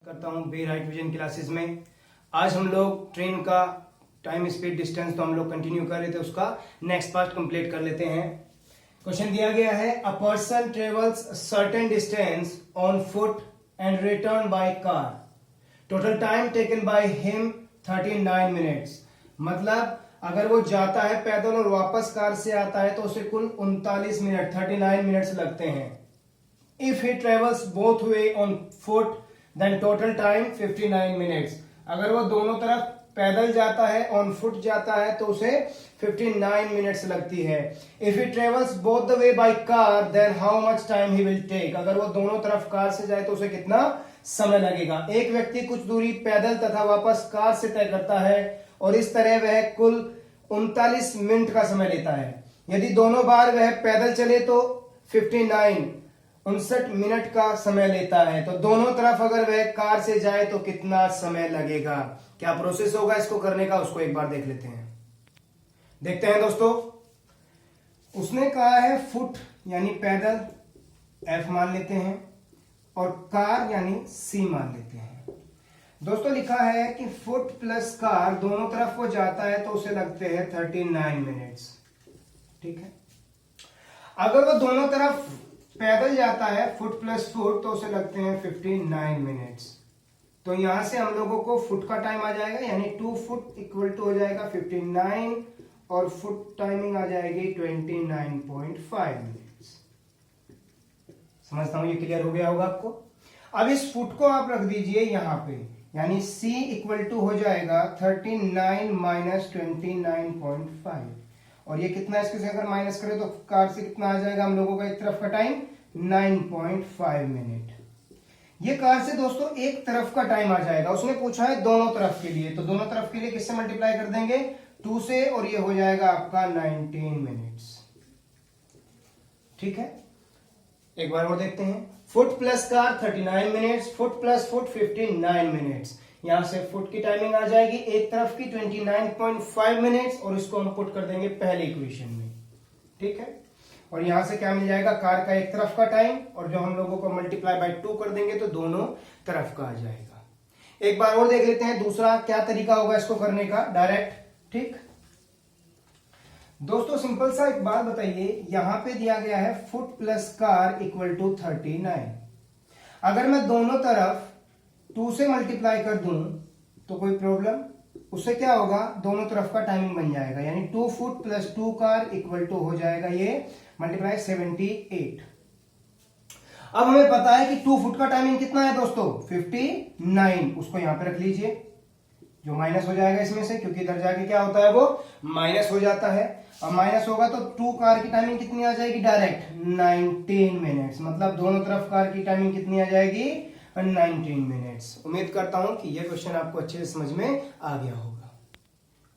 करता हूँ बे right vision classes में। आज हम लोग ट्रेन का टाइम स्पीड डिस्टेंस तो हम लोग कंटिन्यू कर रहे थे, उसका नेक्स्ट पार्ट कंप्लीट कर लेते हैं। क्वेश्चन दिया गया है, a person travels certain distance on foot and return by car, total time taken by him 39 minutes. मतलब अगर वो जाता है पैदल और वापस कार से आता है तो उसे कुल 39 मिनट 39 मिनट्स लगते हैं। If he travels both way on foot then total time 59 minutes. अगर वो दोनों तरफ पैदल जाता है, ऑन फुट जाता है, तो उसे 59 मिनट्स लगती है। If he travels both the way by car then how much time he will take. अगर वो दोनों तरफ कार से जाए तो उसे कितना समय लगेगा। एक व्यक्ति कुछ दूरी पैदल तथा वापस कार से तय करता है और इस तरह वह कुल 39 मिनट का समय लेता है। यदि दोनों बार वह पैदल चले तो 59 मिनट का समय लेता है। तो दोनों तरफ अगर वह कार से जाए तो कितना समय लगेगा, क्या प्रोसेस होगा इसको करने का, उसको एक बार देख लेते हैं। देखते हैं दोस्तों, उसने कहा है फुट यानी पैदल F मान लेते हैं और कार यानी C मान लेते हैं। दोस्तों लिखा है कि फुट प्लस कार दोनों तरफ को जाता है तो उसे लगते हैं 39 मिनट्स। ठीक है, अगर वो दोनों तरफ पैदल जाता है फुट प्लस फुट तो उसे लगते हैं 59 मिनट्स। तो यहां से हम लोगों को फुट का टाइम आ जाएगा, यानी 2 फुट इक्वल टू हो जाएगा 59 और फुट टाइमिंग आ जाएगी 29.5 मिनट्स। समझता हूं ये क्लियर हो गया होगा आपको। अब इस फुट को आप रख दीजिए यहां पे, यानी C इक्वल टू हो जाएगा 39 माइनस 29.5 और ये कितना, इसके से अगर माइनस करें तो कार से कितना आ जाएगा हम लोगों का एक तरफ का टाइम 9.5 मिनट। ये कार से दोस्तों एक तरफ का टाइम आ जाएगा। उसने पूछा है दोनों तरफ के लिए, तो दोनों तरफ के लिए किससे मल्टीप्लाई कर देंगे 2 से और ये हो जाएगा आपका 19 मिनट्स। ठीक है, एक बार और देखते हैं। Foot plus car 39 minutes, foot plus foot 59 minutes. यहां से फुट की टाइमिंग आ जाएगी एक तरफ की 29.5 मिनट्स और इसको हम पुट कर देंगे पहले इक्वेशन में। ठीक है, और यहां से क्या मिल जाएगा, कार का एक तरफ का टाइम, और जो हम लोगों को मल्टीप्लाई बाय 2 कर देंगे तो दोनों तरफ का आ जाएगा। एक बार और देख लेते हैं दूसरा क्या तरीका होगा इसको करने का, डायरेक्ट। ठीक दोस्तों, सिंपल सा एक बात बताइए, यहां पे दिया गया है foot plus car equal to 39। अगर मैं दोनों तरफ 2 से मल्टीप्लाई कर दूं तो कोई प्रॉब्लम, उससे क्या होगा, दोनों तरफ का टाइमिंग बन जाएगा, यानी 2 foot plus 2 car equal to हो जाएगा ये मल्टीप्लाई 78। अब हमें पता है कि 2 फुट का टाइमिंग कितना है दोस्तों 59, उसको यहां पे रख लीजिए, जो माइनस हो जाएगा इसमें से, क्योंकि इधर जाके क्या होता है वो माइनस हो जाता है। अब माइनस होगा तो 2 कार की टाइमिंग कितनी आ जाएगी, डायरेक्ट 19 मिनट्स। मतलब दोनों तरफ कार की टाइमिंग कितनी आ जाएगी 19 मिनट्स। उम्मीद करता हूं कि यह क्वेश्चन आपको अच्छे से समझ में आ गया होगा।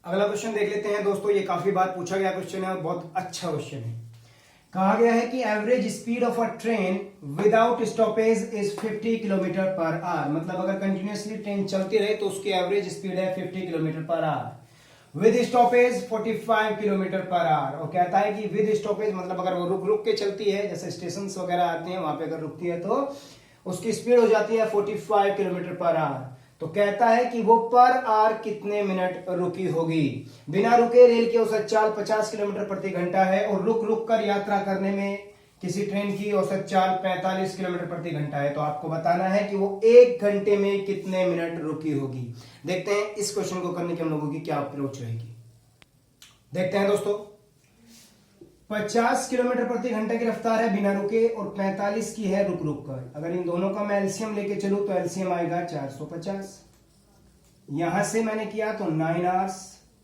अगला क्वेश्चन देख लेते हैं दोस्तों, ये काफी बार पूछा गया क्वेश्चन है और बहुत अच्छा क्वेश्चन है। कहा गया है कि average speed of a train without stoppage is 50 kilometre per hour. मतलब अगर कंटिन्यूअसली ट्रेन चलती रहे तो उसकी एवरेज स्पीड है 50 kilometre per hour, with stoppage 45 kilometre per hour. और कहता है कि विद स्टॉपेज मतलब अगर वो रुक रुक के चलती है, जैसे स्टेशन वगैरह आते हैं वहां पे अगर रुकती है तो उसकी स्पीड हो जाती है 45 किलोमीटर पर आवर। तो कहता है कि वो पर आवर कितने मिनट रुकी होगी। बिना रुके रेल की औसत चाल 50 किलोमीटर प्रति घंटा है और रुक रुक कर यात्रा करने में किसी ट्रेन की औसत चाल 45 किलोमीटर प्रति घंटा है। तो आपको बताना है कि वो 1 घंटे में कितने मिनट रुकी होगी। देखते हैं इस क्वेश्चन को करने की हम लोगों की क्या अप्रोच रहेगी। देखते हैं दोस्तों, 50 किलोमीटर प्रति घंटे की रफ्तार है बिना रुके और 45 की है रुक रुक कर। अगर इन दोनों का मैं एलसीएम लेके चलूं तो एलसीएम आएगा 450। यहां से मैंने किया तो 9 आवर्स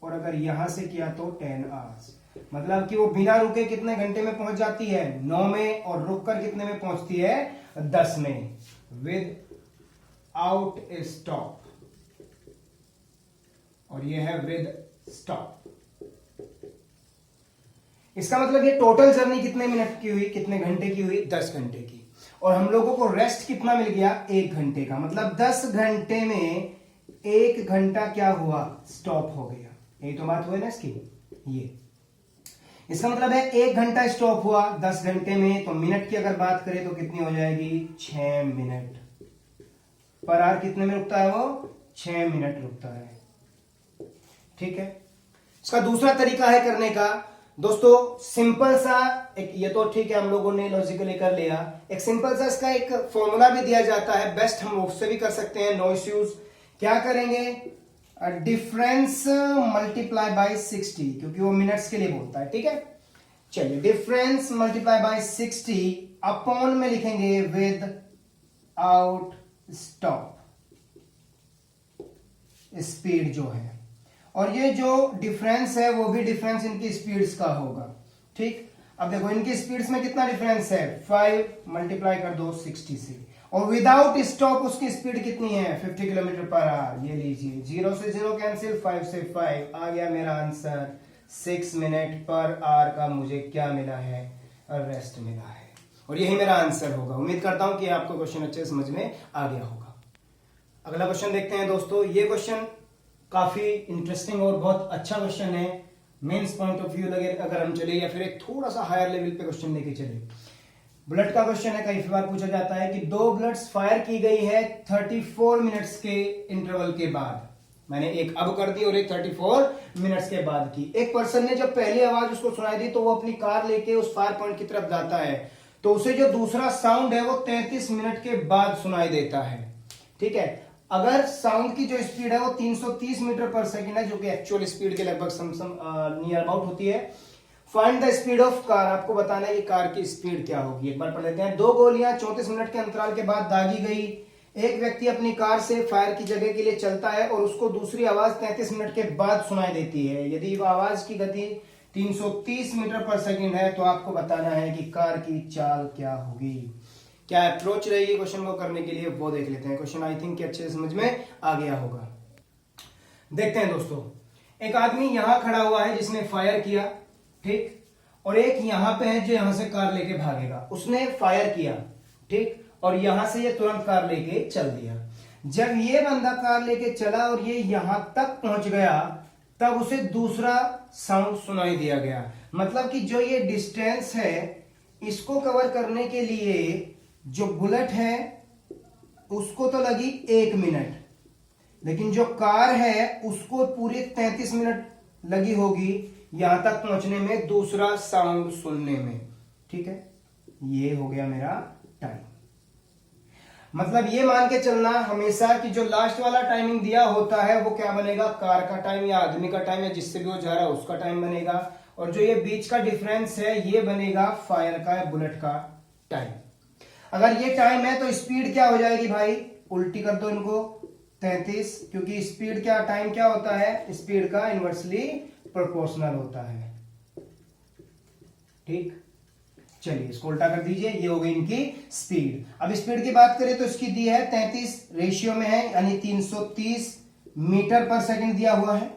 और अगर यहां से किया तो 10 आवर्स। मतलब कि वो बिना रुके कितने घंटे में पहुंच जाती है 9 में, और रुक कर कितने में पहुंचती है 10 में, विद आउट स्टॉप, और ये है विद स्टॉप। इसका मतलब ये टोटल जर्नी कितने मिनट की हुई, कितने घंटे की हुई 10 घंटे की। और हम लोगों को रेस्ट कितना मिल गया 1 घंटे का। मतलब 10 घंटे में 1 घंटा क्या हुआ स्टॉप हो गया। यही तो बात हुई ना इसकी। ये इसका मतलब है 1 घंटा स्टॉप हुआ 10 घंटे में, तो मिनट की अगर बात करें तो कितनी हो जाएगी 6 मिनट। पर आवर कितने में रुकता है? वो 6 मिनट रुकता है। ठीक है, इसका दूसरा तरीका है करने का दोस्तों, सिंपल सा एक, ये तो ठीक है हम लोगों ने लॉजिकली कर लिया, एक सिंपल सा इसका एक फॉर्मूला भी दिया जाता है, बेस्ट हम उससे भी कर सकते हैं, नो इश्यूज। क्या करेंगे? डिफरेंस मल्टीप्लाई बाय 60, क्योंकि वो मिनट्स के लिए बोलता है। ठीक है, चलिए डिफरेंस मल्टीप्लाई बाय 60 अपॉन में लिखेंगे विद आउट स्टॉप स्पीड जो है, और ये जो डिफरेंस है वो भी डिफरेंस इनकी स्पीड्स का होगा। ठीक, अब देखो इनकी स्पीड्स में कितना डिफरेंस है? 5 मल्टीप्लाई कर दो 60 से, और विदाउट स्टॉप उसकी स्पीड कितनी है? 50 किलोमीटर पर आवर। ये लीजिए, 0 से 0 कैंसिल, 5 से 5, आ गया मेरा आंसर। 6 मिनट पर आवर का मुझे क्या मिला है? रेस्ट मिला है, और यही मेरा आंसर होगा। उम्मीद करता हूं कि आपको क्वेश्चन अच्छे समझ में आ गया होगा। अगला क्वेश्चन देखते हैं दोस्तों। ये क्वेश्चन काफी इंटरेस्टिंग और बहुत अच्छा क्वेश्चन है, मेंस पॉइंट ऑफ व्यू लगे अगर हम चले, या फिर एक थोड़ा सा हायर लेवल पे क्वेश्चन लेके चले। बुलेट का क्वेश्चन है, कई बार पूछा जाता है कि 2 बुलेट्स फायर की गई है 34 मिनट्स के इंटरवल के बाद। मैंने एक अब कर दी और एक 34 मिनट्स के बाद की। एक पर्सन ने जब पहली आवाज उसको सुनाई दी तो वो अपनी कार लेके उस फायर पॉइंट की तरफ जाता है, तो उसे जो दूसरा साउंड है वो 33 मिनट के बाद सुनाई देता है। ठीक है, अगर साउंड की जो स्पीड है वो 330 मीटर पर सेकंड है, जो कि एक्चुअल स्पीड के लगभग नियर अबाउट होती है। Find the speed of car, आपको बताना है कि कार की स्पीड क्या होगी। एक बार पढ़ लेते हैं। 2 गोलियां 34 मिनट के अंतराल के बाद दागी गई। एक व्यक्ति अपनी कार से फायर की जगह के लिए चलता है और उसको दूसरी आवाज 33 मिनट के बाद सुनाई देती है। यदि आवाज की गति 330 मीटर पर सेकंड है तो आपको बताना है कि कार की चाल क्या होगी। क्या अप्रोच रहेगी क्वेश्चन को करने के लिए, वो देख लेते हैं। क्वेश्चन आई थिंक अच्छे से समझ में आ गया होगा। देखते हैं दोस्तों, एक आदमी यहां खड़ा हुआ है जिसने फायर किया, ठीक, और एक यहां पे है जो यहां से कार लेके भागेगा। उसने फायर किया, ठीक, और यहां से ये तुरंत कार लेके चल दिया। जब ये बंदा कार लेके चला और ये यहां तक पहुंच गया, तब उसे दूसरा साउंड सुनाई दिया गया। मतलब कि जो ये डिस्टेंस है इसको कवर करने के लिए जो बुलेट है उसको तो लगी 1 मिनट, लेकिन जो कार है उसको पूरी 33 मिनट लगी होगी यहां तक पहुंचने में, दूसरा साउंड सुनने में। ठीक है, ये हो गया मेरा टाइम। मतलब ये मान के चलना हमेशा कि जो लास्ट वाला टाइमिंग दिया होता है वो क्या बनेगा? कार का टाइम या आदमी का टाइम, या जिससे भी वो जा रहा है उसका टाइम बनेगा, और जो ये बीच का डिफरेंस है ये बनेगा फायर का या बुलेट का टाइम। अगर ये टाइम है तो स्पीड क्या हो जाएगी भाई? उल्टी कर दो इनको, 33, क्योंकि स्पीड क्या, टाइम क्या होता है? स्पीड का इनवर्सली प्रोपोर्शनल होता है। ठीक, चलिए इसको उल्टा कर दीजिए, ये हो गई इनकी स्पीड। अब स्पीड की बात करें तो इसकी दी है 33 रेशियो में है, यानी 330 मीटर पर सेकंड दिया हुआ है,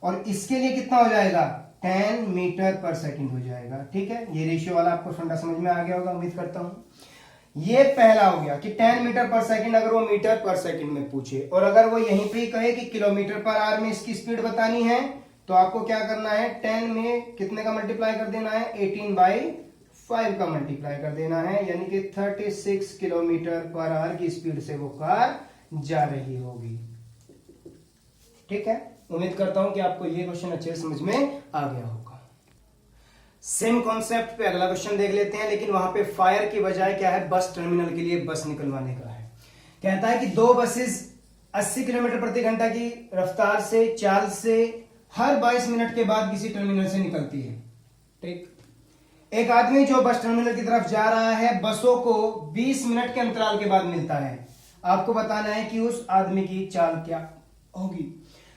और इसके लिए कितना हो जाएगा? 10 मीटर पर सेकंड हो जाएगा। ठीक है, ये रेशियो वाला आपको फंडा समझ में आ गया होगा, उम्मीद करता हूं। ये पहला हो गया कि 10 मीटर पर सेकंड, अगर वो मीटर पर सेकंड में पूछे, और अगर वो यहीं पे ही कहे कि किलोमीटर पर आवर में इसकी स्पीड बतानी है, तो आपको क्या करना है? 10 में कितने का मल्टीप्लाई कर देना है? 18/5 का मल्टीप्लाई कर देना है, यानी कि 36 किलोमीटर पर आवर की स्पीड से वो कार जा रही होगी। ठीक है, उम्मीद करता हूं कि आपको ये क्वेश्चन अच्छे से समझ में आ गया होगा। सेम कॉन्सेप्ट पे अगला क्वेश्चन देख लेते हैं, लेकिन वहां पे फायर की बजाय क्या है? बस टर्मिनल के लिए बस निकलवाने का है। कहता है कि 2 बसेस 80 किलोमीटर प्रति घंटा की रफ्तार से, चाल से हर 22 मिनट के बाद किसी टर्मिनल से निकलती है। ठीक, एक आदमी जो बस टर्मिनल की तरफ जा रहा है, बसों को 20 मिनट के अंतराल के बाद मिलता है। आपको बताना है कि उस आदमी की चाल क्या होगी।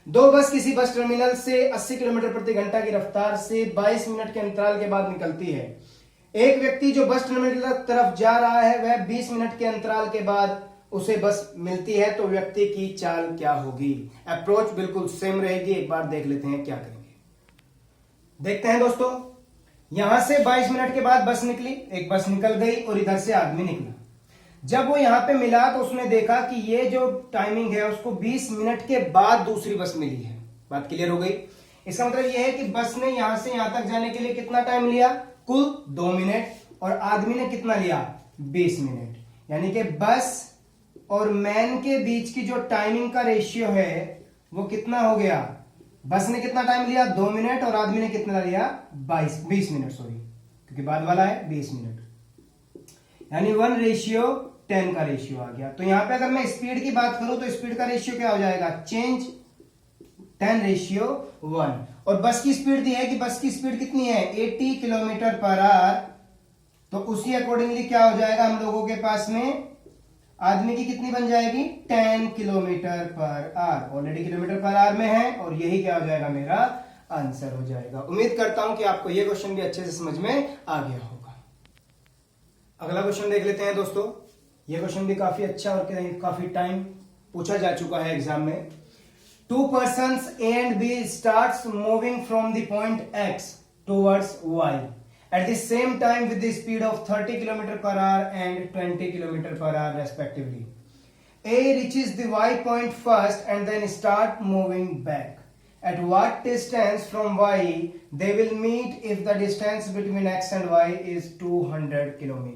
2 बस किसी बस टर्मिनल से 80 किलोमीटर प्रति घंटा की रफ्तार से 22 मिनट के अंतराल के बाद निकलती है। एक व्यक्ति जो बस टर्मिनल की तरफ जा रहा है वह 20 मिनट के अंतराल के बाद उसे बस मिलती है, तो व्यक्ति की चाल क्या होगी? अप्रोच बिल्कुल सेम रहेगी। एक बार देख लेते हैं क्या करेंगे। देखते हैं दोस्तों, यहां से 22 मिनट के बाद बस निकली, एक बस निकल गई और इधर से आदमी निकला। जब वो यहां पे मिला तो उसने देखा कि ये जो टाइमिंग है उसको 20 मिनट के बाद दूसरी बस मिली है। बात क्लियर हो गई? इसका मतलब यह है कि बस ने यहां से यहां तक जाने के लिए कितना टाइम लिया? कुल 2 मिनट, और आदमी ने कितना लिया? 20 मिनट। यानी कि बस और मैन के बीच की जो टाइमिंग का रेशियो है वो कितना हो गया? बस ने कितना टाइम लिया? 2 मिनट, और आदमी ने कितना लिया? 20 मिनट, सॉरी, क्योंकि बाद वाला है 20 मिनट, यानी 1:10 का रेशियो आ गया। तो यहां पे अगर मैं स्पीड की बात करूं तो स्पीड का रेशियो क्या हो जाएगा? चेंज 10:1। और बस की स्पीड दी है कि बस की स्पीड कितनी है? 80 किलोमीटर पर आवर। तो उसी अकॉर्डिंगली क्या हो जाएगा हम लोगों के पास में? आदमी की कितनी बन जाएगी? 10 kilometre per hour. Already kilometre per hour में है, और यही क्या हो जाएगा? मेरा आंसर हो जाएगा। उम्मीद करता हूं कि आपको यह क्वेश्चन भी अच्छे से समझ में आ गया होगा। अगला क्वेश्चन देख लेते हैं दोस्तों। यह क्वेश्चन भी काफी अच्छा और काफी टाइम पूछा जा चुका है एग्जाम में। 2 persons A and B starts moving from the point X towards Y at the same time with the speed of 30 km per hour and 20 km per hour respectively. A reaches the Y point first and then start moving back. At what distance from Y they will meet if the distance between X and Y is 200 km?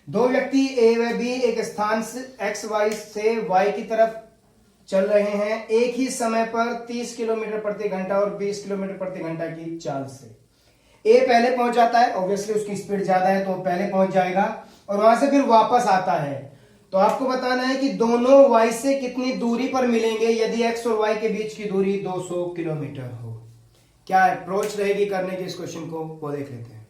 दो व्यक्ति A व B एक स्थान से XY से Y की तरफ चल रहे हैं एक ही समय पर 30 किलोमीटर प्रति घंटा और 20 किलोमीटर प्रति घंटा की चाल से। ए पहले पहुंच जाता है, ऑब्वियसली उसकी स्पीड ज्यादा है तो पहले पहुंच जाएगा, और वहां से फिर वापस आता है। तो आपको बताना है कि दोनों वाई से कितनी दूरी पर मिलेंगे यदि एक्स और वाई के बीच की दूरी 200 किलोमीटर हो। क्या अप्रोच रहेगी करने की इस क्वेश्चन को, वो देख लेते हैं।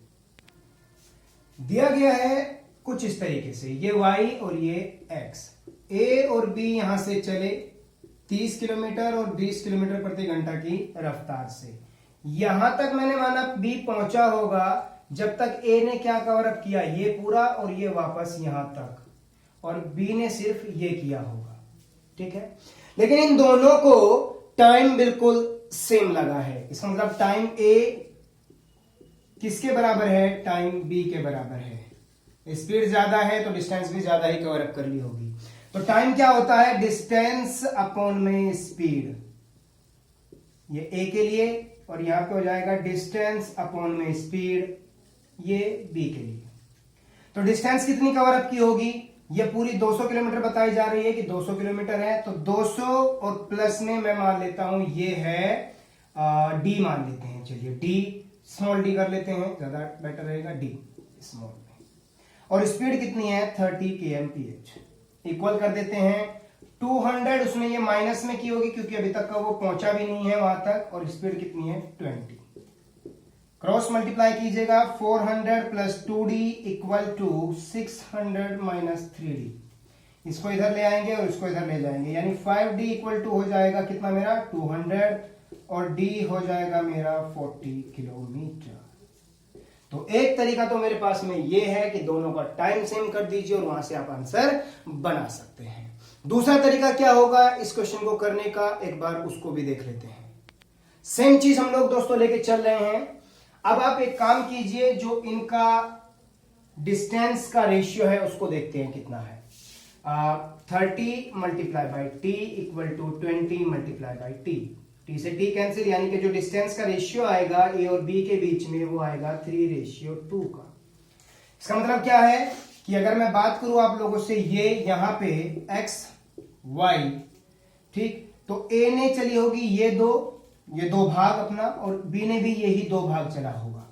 दिया गया है कुछ इस तरीके से, ये वाई और ये एक्स। ए और बी यहां से चले 30 किलोमीटर और 20 किलोमीटर प्रति घंटा की रफ्तार से। यहां तक मैंने माना बी पहुंचा होगा जब तक ए ने क्या कवर अप किया? ये पूरा, और ये वापस यहां तक, और बी ने सिर्फ ये किया होगा। ठीक है, लेकिन इन दोनों को टाइम बिल्कुल सेम लगा है। इसका मतलब टाइम ए किसके बराबर है? टाइम बी के बराबर है। स्पीड ज्यादा है तो डिस्टेंस भी ज्यादा ही कवर अप कर ली होगी। तो टाइम क्या होता है? डिस्टेंस अपॉन में स्पीड। ये ए के लिए, और यहां पे हो जाएगा डिस्टेंस अपॉन में स्पीड, ये बी के लिए। तो डिस्टेंस कितनी कवर अप की होगी? ये पूरी 200 किलोमीटर बताई जा रही है कि 200 किलोमीटर है, तो 200 और प्लस में मैं मान लेता हूं ये है डी मान लेते हैं। चलिए डी, स्मॉल डी कर लेते हैं, ज्यादा बेटर रहेगा, डी स्मॉल में। और स्पीड कितनी है? 30 kmph। इक्वल कर देते हैं 200, उसने ये माइनस में की होगी क्योंकि अभी तक का वो पहुंचा भी नहीं है वहां तक, और स्पीड कितनी है? 20। क्रॉस मल्टीप्लाई कीजिएगा, 400 plus 2d equal to 600 minus 3d। इसको इधर ले आएंगे और इसको इधर ले जाएंगे, यानी 5d इक्वल टू हो जाएगा कितना मेरा? 200, और d हो जाएगा मेरा 40 किलोमीटर। तो एक तरीका तो मेरे पास में ये है कि दोनों का टाइम सेम कर दीजिए और वहां से आप आंसर बना सकते हैं। दूसरा तरीका क्या होगा इस क्वेश्चन को करने का, एक बार उसको भी देख लेते हैं। सेम चीज हम लोग दोस्तों लेके चल रहे हैं। अब आप एक काम कीजिए, जो इनका डिस्टेंस का रेशियो है उसको देखते हैं कितना है। 30 multiply by t equal to 20 multiply by t. T से टी कैंसिल, यानी कि जो डिस्टेंस का रेशियो आएगा ए और बी के बीच में वो आएगा 3:2 का। इसका मतलब क्या है कि अगर मैं बात करूं आप लोगों से, ये यहां पे एक्स वाई, ठीक, तो ए ने चली होगी ये दो भाग अपना, और बी ने भी यही 2 भाग चला होगा।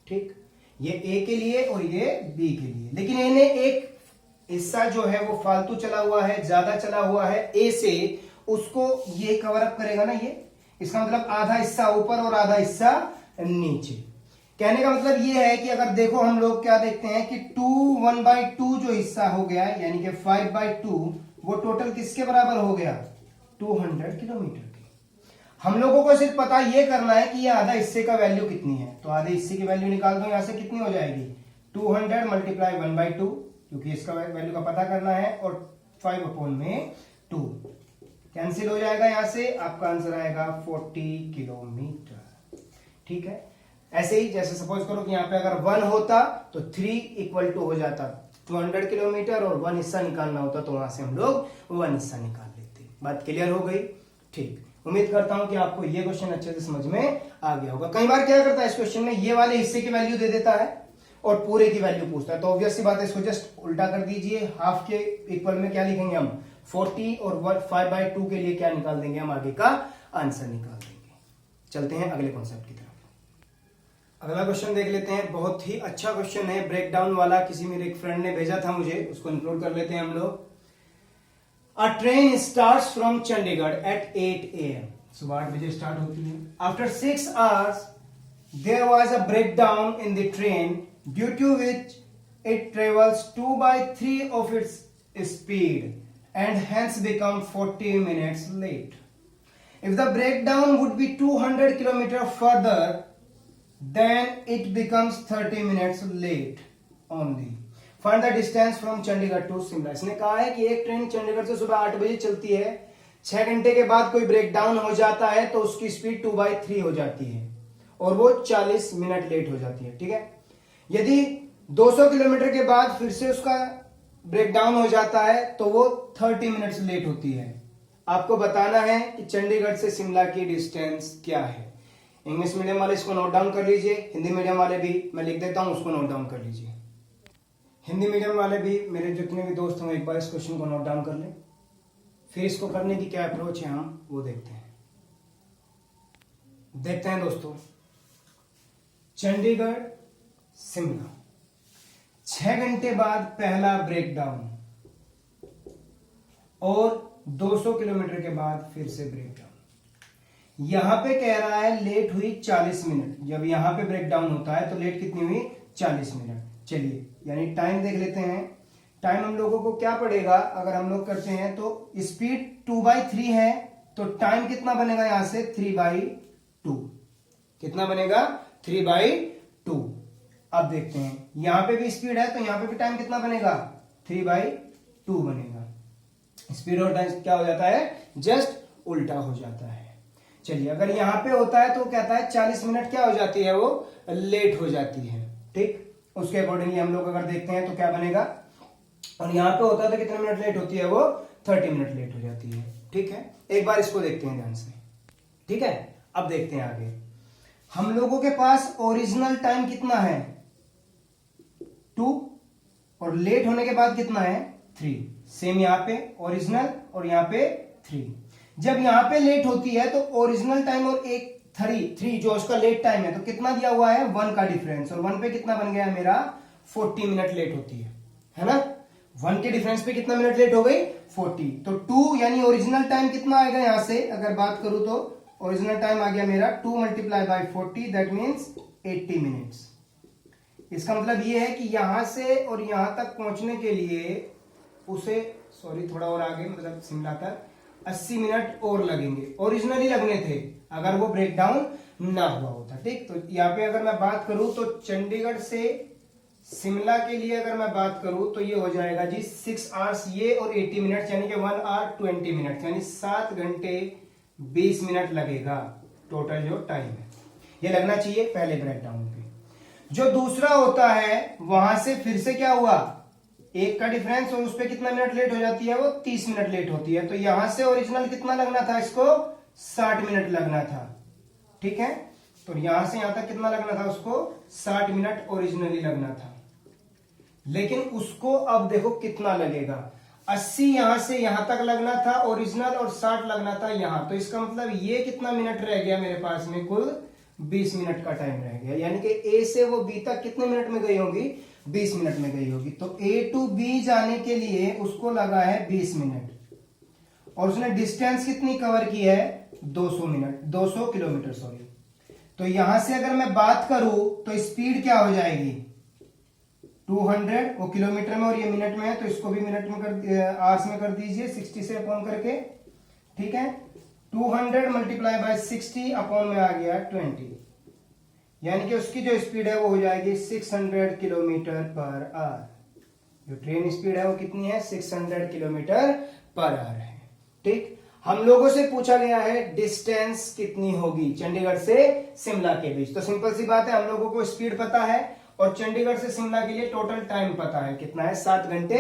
ठीक, ये ए के लिए और ये बी के लिए। लेकिन ए ने एक हिस्सा जो है वो फालतू चला हुआ है, ज्यादा चला हुआ है ए से, उसको ये कवर अप करेगा ना ये। इसका मतलब आधा हिस्सा ऊपर और आधा हिस्सा नीचे। कहने का मतलब ये है कि अगर देखो हम लोग क्या देखते हैं कि 1/2 जो हिस्सा हो गया, यानी कि 5/2, वो टोटल किसके बराबर हो गया? 200 किलोमीटर के। हम लोगों को सिर्फ पता ये करना है कि ये आधा हिस्से का वैल्यू कितनी है, तो आधे हिस्से की वैल्यू निकाल दो। यहां से कितनी हो जाएगी? 200 मल्टीप्लाई 1/2, क्योंकि इसका वैल्यू का पता करना है, और 5/2 कैंसिल हो जाएगा। यहां से आपका आंसर आएगा 40 किलोमीटर। ठीक है, ऐसे ही जैसे सपोज करो कि यहां पे अगर 1 होता तो 3 इक्वल टू हो जाता 200 किलोमीटर, और 1 हिस्सा निकालना होता तो वहां से हम लोग 1 हिस्सा निकाल लेते। बात क्लियर हो गई? ठीक, उम्मीद करता हूं कि आपको ये क्वेश्चन अच्छे से समझ में आ गया होगा। कई बार क्या करता है इस क्वेश्चन में, ये वाले हिस्से की वैल्यू दे देता है और पूरे की वैल्यू पूछता है। तो ऑब्वियस सी बात है, इसको जस्ट उल्टा कर दीजिए। हाफ के इक्वल में क्या लिखेंगे हम 40 और 5/2 के लिए क्या निकाल देंगे हम, आगे का आंसर निकाल देंगे। चलते हैं अगले कॉन्सेप्ट की तरफ। अगला क्वेश्चन देख लेते हैं, बहुत ही अच्छा क्वेश्चन है, ब्रेकडाउन वाला, किसी मेरे एक फ्रेंड ने भेजा था मुझे, उसको इंक्लूड कर लेते हैं हम लोग। A train starts from Chandigarh at 8 AM, सुबह 8 बजे स्टार्ट होती है। After 6 hours there was a breakdown in the train due to which it travels 2/3 of its speed and hence become 40 minutes late. If the breakdown would be 200 km further, then it becomes 30 minutes late only. Find the distance from Chandigarh to Shimla. इसने कहा है कि एक train Chandigarh से सुबह 8 बजे चलती है, 6 घंटे के बाद कोई ब्रेकडाउन हो जाता है तो उसकी स्पीड 2/3 हो जाती है और वो 40 मिनट लेट हो जाती है। ठीक है, यदि 200 किलोमीटर के बाद फिर से उसका ब्रेकडाउन हो जाता है तो वो 30 मिनट्स लेट होती है। आपको बताना है कि चंडीगढ़ से शिमला की डिस्टेंस क्या है। इंग्लिश मीडियम वाले इसको नोट डाउन कर लीजिए, हिंदी मीडियम वाले भी मैं लिख देता हूं, उसको नोट डाउन कर लीजिए। हिंदी मीडियम वाले भी, मेरे जितने भी दोस्त होंगे, एक बार इस क्वेश्चन को नोट डाउन कर लें, फिर इसको करने की क्या अप्रोच है हम वो देखते हैं। दोस्तों, चंडीगढ़ शिमला 6 घंटे बाद पहला ब्रेकडाउन और 200 किलोमीटर के बाद फिर से ब्रेकडाउन। यहां पे कह रहा है लेट हुई 40 मिनट। जब यहां पे ब्रेकडाउन होता है तो लेट कितनी हुई, 40 मिनट। चलिए, यानी टाइम देख लेते हैं। टाइम हम लोगों को क्या पड़ेगा, अगर हम लोग करते हैं तो स्पीड 2/3 है तो टाइम कितना बनेगा यहां से 3/2। कितना बनेगा 3/2। अब देखते हैं, यहां पे भी स्पीड है तो यहां पे भी टाइम कितना बनेगा 3/2 बनेगा। स्पीड और टाइम क्या हो जाता है, जस्ट उल्टा हो जाता है। चलिए, अगर यहां पे होता है तो कहता है 40 मिनट क्या हो जाती है, वो लेट हो जाती है। ठीक, उसके अकॉर्डिंगली हम लोग अगर देखते हैं तो क्या बनेगा, और यहां पे होता है तो कितने मिनट लेट होती है, वो 30 मिनट लेट हो जाती है। ठीक है, एक बार इसको देखते हैं ध्यान से। ठीक है, अब देखते हैं आगे। हम लोगों के पास ओरिजिनल टाइम कितना है 2 और लेट होने के बाद कितना है 3। सेम यहां पे ओरिजिनल और यहां पे 3। जब यहां पे लेट होती है तो ओरिजिनल टाइम और एक 3 जो उसका लेट टाइम है तो कितना दिया हुआ है 1 का डिफरेंस, और 1 पे कितना बन गया मेरा 40 मिनट लेट होती है ना। 1 के डिफरेंस पे कितना मिनट लेट हो गई 40। तो 2 यानी ओरिजिनल टाइम कितना आएगा, यहां से अगर बात करूं तो ओरिजिनल टाइम आ गया मेरा 2 × 40 दैट मीन्स 80 मिनट्स। इसका मतलब ये है कि यहां से और यहां तक पहुंचने के लिए उसे थोड़ा और आगे, मतलब शिमला तक 80 मिनट और लगेंगे। ओरिजिनली लगने थे अगर वो ब्रेकडाउन ना हुआ होता। ठीक, तो यहाँ पे अगर मैं बात करूं तो चंडीगढ़ से शिमला के लिए अगर मैं बात करूं तो ये हो जाएगा जी 6 आवर्स ये और 80 मिनट, यानी कि 1 hour 20 मिनट, यानी 7 घंटे 20 मिनट लगेगा टोटल जो टाइम है। ये लगना चाहिए पहले ब्रेकडाउन पे। जो दूसरा होता है वहां से फिर से क्या हुआ, 1 का डिफरेंस और उस पर कितना मिनट लेट हो जाती है, वो 30 मिनट लेट होती है। तो यहां से ओरिजिनल कितना लगना था, इसको 60 मिनट लगना था। ठीक है, तो यहां से यहां तक कितना लगना था, उसको 60 मिनट ओरिजिनली लगना था। लेकिन उसको अब देखो कितना लगेगा, 80 यहां से यहां तक लगना था ओरिजिनल और 60 लगना था यहां। तो इसका मतलब ये कितना मिनट रह गया मेरे पास में, कुल 20 मिनट का टाइम रह गया। यानी कि ए से वो बी तक कितने मिनट में गई होगी, 20 मिनट में गई होगी। तो ए टू बी जाने के लिए उसको लगा है 20 मिनट और उसने डिस्टेंस कितनी कवर की है 200 किलोमीटर सॉरी। तो यहां से अगर मैं बात करूं तो स्पीड क्या हो जाएगी 200, वो किलोमीटर में और ये मिनट में है तो इसको भी मिनट में आवर्स में कर दीजिए 60 से अपॉन करके। ठीक है, 200 × 60 अपॉन में आ गया 20, यानी कि उसकी जो स्पीड है वो हो जाएगी 600 किलोमीटर पर आवर। जो ट्रेन स्पीड है वो कितनी है 600 किलोमीटर पर आवर है। ठीक, हम लोगों से पूछा गया है डिस्टेंस कितनी होगी चंडीगढ़ से शिमला के बीच। तो सिंपल सी बात है, हम लोगों को स्पीड पता है और चंडीगढ़ से शिमला के लिए टोटल टाइम पता है कितना है 7 घंटे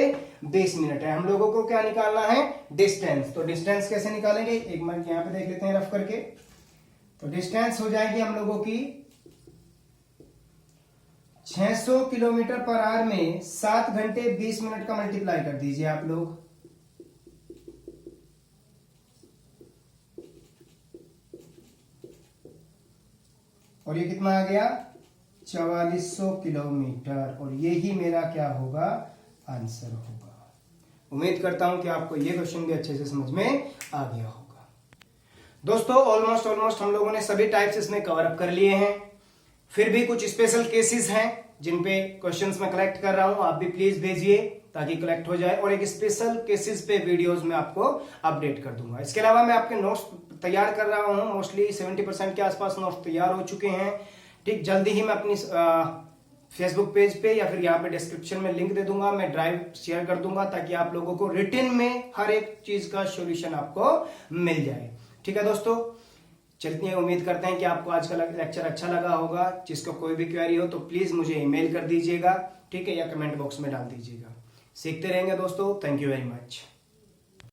20 मिनट है। हम लोगों को क्या निकालना है डिस्टेंस। तो डिस्टेंस कैसे निकालेंगे, एक मिनट यहां पे देख लेते हैं रफ करके। तो डिस्टेंस हो जाएगी हम लोगों की 600 किलोमीटर पर आवर में 7 घंटे 20 मिनट का मल्टीप्लाई कर दीजिए आप लोग। और ये कितना आ गया 4400 किलोमीटर, और यही मेरा क्या होगा आंसर होगा। उम्मीद करता हूं कि आपको ये क्वेश्चन भी अच्छे से समझ में आ गया होगा। दोस्तों ऑलमोस्ट हम लोगों ने सभी टाइप्स इसमें कवर अप कर लिए हैं। फिर भी कुछ स्पेशल केसेस हैं जिन पे क्वेश्चंस मैं कलेक्ट कर रहा हूं, आप भी प्लीज भेजिए ताकि कलेक्ट हो जाए, और एक स्पेशल केसेस पे वीडियोस में आपको अपडेट कर दूंगा। इसके अलावा मैं आपके नोट्स तैयार कर रहा हूं, मोस्टली 70% के आसपास नोट्स तैयार हो चुके हैं। ठीक, जल्दी ही मैं अपनी फेसबुक पेज पे या फिर यहाँ पे डिस्क्रिप्शन में लिंक दे दूंगा, मैं ड्राइव शेयर कर दूंगा ताकि आप लोगों को रिटन में हर एक चीज का सॉल्यूशन आपको मिल जाए। ठीक है दोस्तों, चलते हैं। उम्मीद करते हैं कि आपको आज का लेक्चर अच्छा लगा होगा। जिसको कोई भी क्वेरी हो तो प्लीज मुझे ईमेल कर दीजिएगा, ठीक है, या कमेंट बॉक्स में डाल दीजिएगा। सीखते रहेंगे दोस्तों। Thank you very much.